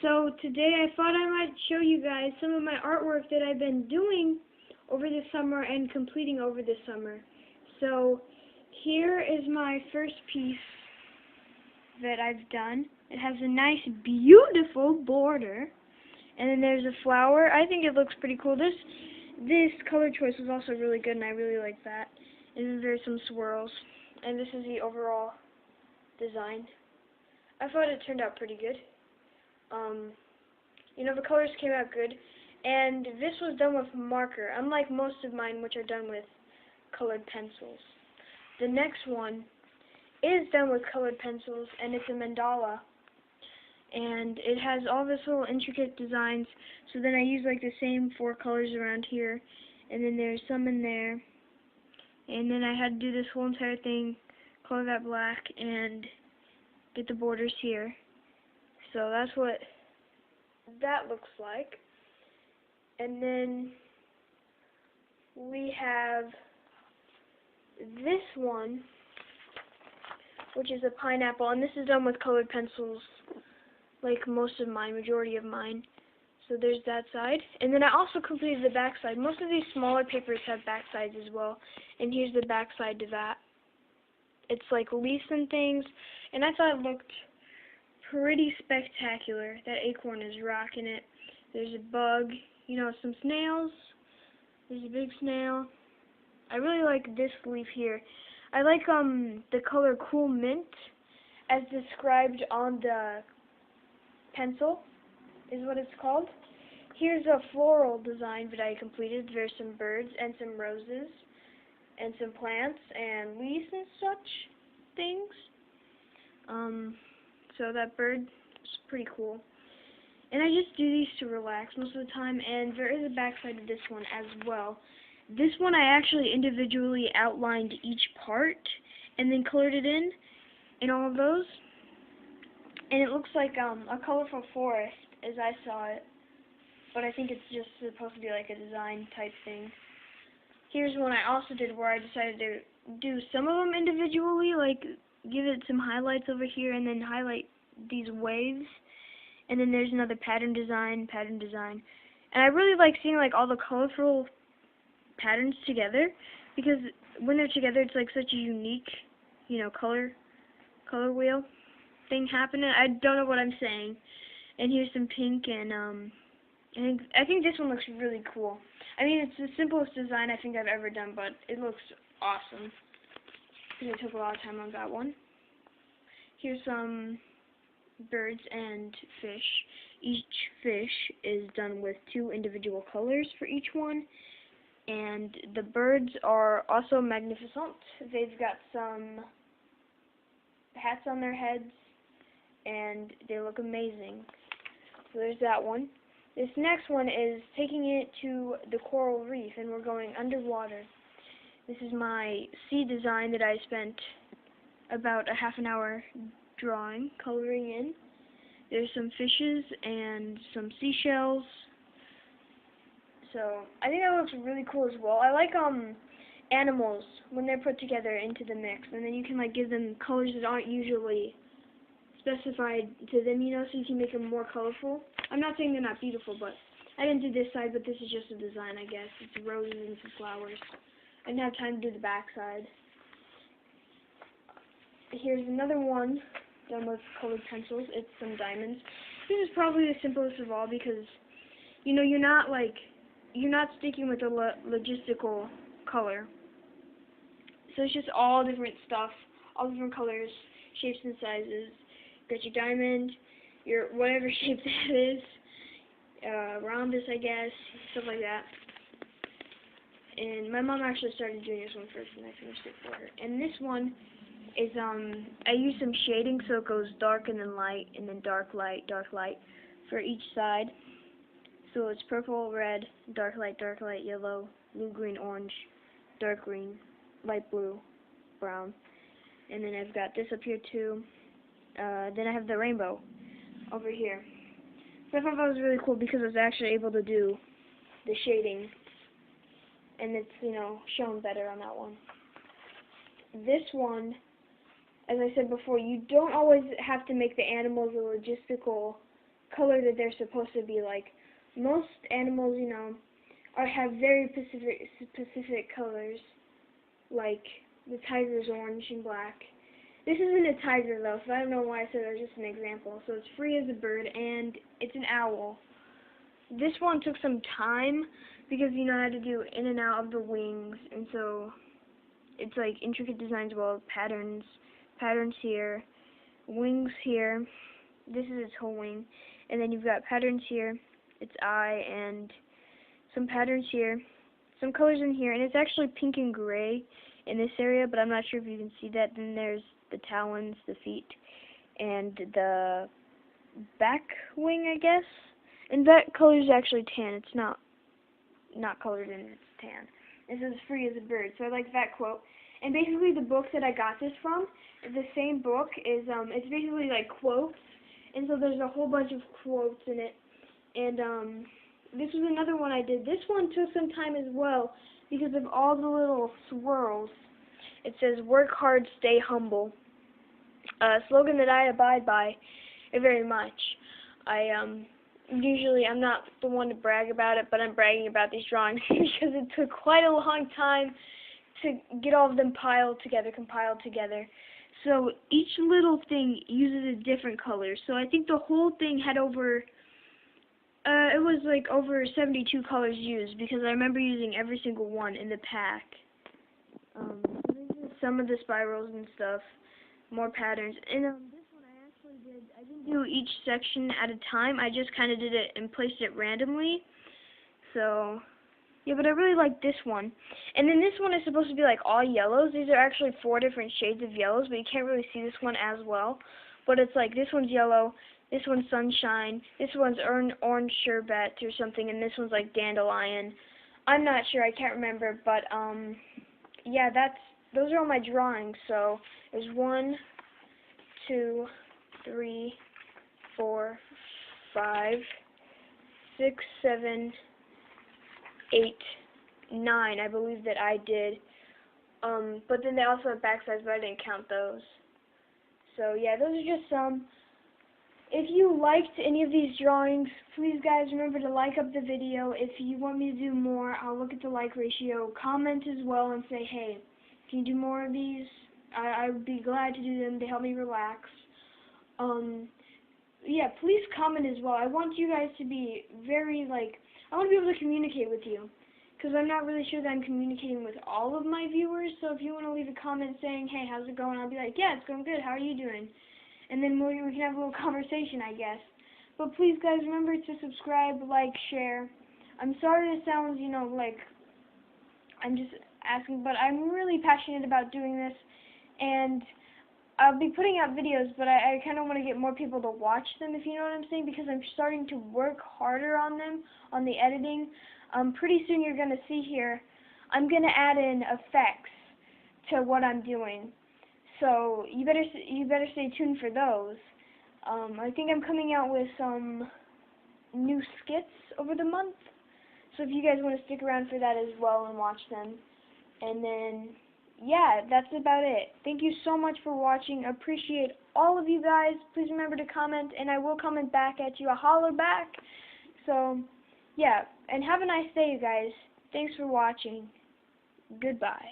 So today I thought I might show you guys some of my artwork that I've been doing over the summer and completing over the summer. So here is my first piece that I've done. It has a nice, beautiful border. And then there's a flower. I think it looks pretty cool. This color choice was also really good, and I really like that. And then there's some swirls. And this is the overall design. I thought it turned out pretty good. The colors came out good. And this was done with marker, unlike most of mine, which are done with colored pencils. The next one is done with colored pencils, and it's a mandala. And it has all this little intricate designs. So then I use like the same 4 colors around here, and then there's some in there. And then I had to do this whole entire thing, color that black, and get the borders here. So that's what that looks like. And then we have this one, which is a pineapple, and this is done with colored pencils, like most of mine, majority of mine. So there's that side. And then I also completed the back side. Most of these smaller papers have back sides as well. And here's the back side to that. It's like leaves and things. And I thought it looked pretty spectacular. That acorn is rocking it. There's a bug, some snails. There's a big snail. I really like this leaf here. I like the color Cool Mint as described on the pencil is what it's called. Here's a floral design that I completed. There's some birds and some roses and some plants and leaves and such things. So that bird is pretty cool. And I just do these to relax most of the time, and there is a backside to this one as well. This one I actually individually outlined each part and then colored it in all of those. And it looks like a colorful forest as I saw it, but I think it's just supposed to be like a design type thing. Here's one I also did where I decided to do some of them individually, like give it some highlights over here and then highlight these waves. And then there's another pattern design. And I really like seeing like all the colorful patterns together, because when they're together it's like such a unique, color wheel thing happening. I don't know what I'm saying. And here's some pink, and I think this one looks really cool. I mean, it's the simplest design I think I've ever done, but it looks awesome. Because I took a lot of time on that one. Here's some birds and fish. Each fish is done with 2 individual colors for each one. And the birds are also magnificent. They've got some hats on their heads, and they look amazing. So there's that one. This next one is taking it to the coral reef, and we're going underwater. This is my sea design that I spent about a half an hour drawing, coloring in. There's some fishes and some seashells. So I think that looks really cool as well. I like animals when they're put together into the mix, and then you can like give them colors that aren't usually specified to them, so you can make them more colorful. I'm not saying they're not beautiful, but I didn't do this side, but this is just a design, I guess. It's roses and some flowers. I didn't have time to do the back side. Here's another one done with colored pencils. It's some diamonds. This is probably the simplest of all because, you're not sticking with a logistical color. So it's just all different stuff, all different colors, shapes and sizes. Got your diamond, your whatever shape that is, rhombus, I guess, stuff like that. And my mom actually started doing this one first, and I finished it for her. And this one is, I used some shading so it goes dark and then light, and then dark light for each side. So it's purple, red, dark light, yellow, blue, green, orange, dark green, light blue, brown. And then I've got this up here too. Then I have the rainbow over here. So I thought that was really cool because I was actually able to do the shading, and it's, shown better on that one. This one, as I said before, you don't always have to make the animals a logistical color that they're supposed to be like. Most animals, you know, have very specific colors, like the tiger's orange and black. This isn't a tiger though, so I don't know why I said that, just an example. So it's free as a bird, and it's an owl. This one took some time because, you know, I had to do in and out of the wings, and so it's like intricate designs, well, patterns here, wings here. This is its whole wing, and then you've got patterns here, its eye, and some patterns here, some colors in here, and it's actually pink and gray in this area, but I'm not sure if you can see that. Then there's the talons, the feet, and the back wing, I guess. And that color is actually tan. It's not colored in, it's tan. It says free as a bird, so I like that quote. And basically the book that I got this from, the same book, is it's basically like quotes, and so there's a whole bunch of quotes in it. And this was another one I did. This one took some time as well because of all the little swirls. It says, work hard, stay humble. A slogan that I abide by very much. Usually I'm not the one to brag about it, but I'm bragging about these drawings because it took quite a long time to get all of them compiled together. So each little thing uses a different color. So I think the whole thing had over, it was like over 72 colors used, because I remember using every single one in the pack. Some of the spirals and stuff, more patterns. And this one I didn't do each section at a time. I just kind of did it and placed it randomly. So, yeah, but I really like this one. And then this one is supposed to be like all yellows. These are actually 4 different shades of yellows, but you can't really see this one as well. But it's like this one's yellow, this one's sunshine, this one's orange sherbet or something, and this one's like dandelion. I'm not sure, I can't remember, but yeah, those are all my drawings. So there's 1, 2, 3, 4, 5, 6, 7, 8, 9, I believe that I did. But then they also have backsides, but I didn't count those. So yeah, those are just some. If you liked any of these drawings, please guys remember to like up the video. If you want me to do more, I'll look at the like ratio. Comment as well and say, hey, can you do more of these? I would be glad to do them. They help me relax. Yeah, please comment as well. I want you guys to be very, I want to be able to communicate with you, because I'm not really sure that I'm communicating with all of my viewers. So if you want to leave a comment saying, hey, how's it going? I'll be like, yeah, it's going good. How are you doing? And then we can have a little conversation, I guess. But please, guys, remember to subscribe, like, share. I'm sorry it sounds, you know, like I'm just asking, but I'm really passionate about doing this, and I'll be putting out videos, but I kind of want to get more people to watch them, if you know what I'm saying, because I'm starting to work harder on them, on the editing. Pretty soon you're going to see here, I'm going to add in effects to what I'm doing. So you better stay tuned for those. I think I'm coming out with some new skits over the month. So if you guys want to stick around for that as well and watch them. And then, yeah, that's about it. Thank you so much for watching. I appreciate all of you guys. Please remember to comment, and I will comment back at you. I'll holler back. So, yeah, and have a nice day, you guys. Thanks for watching. Goodbye.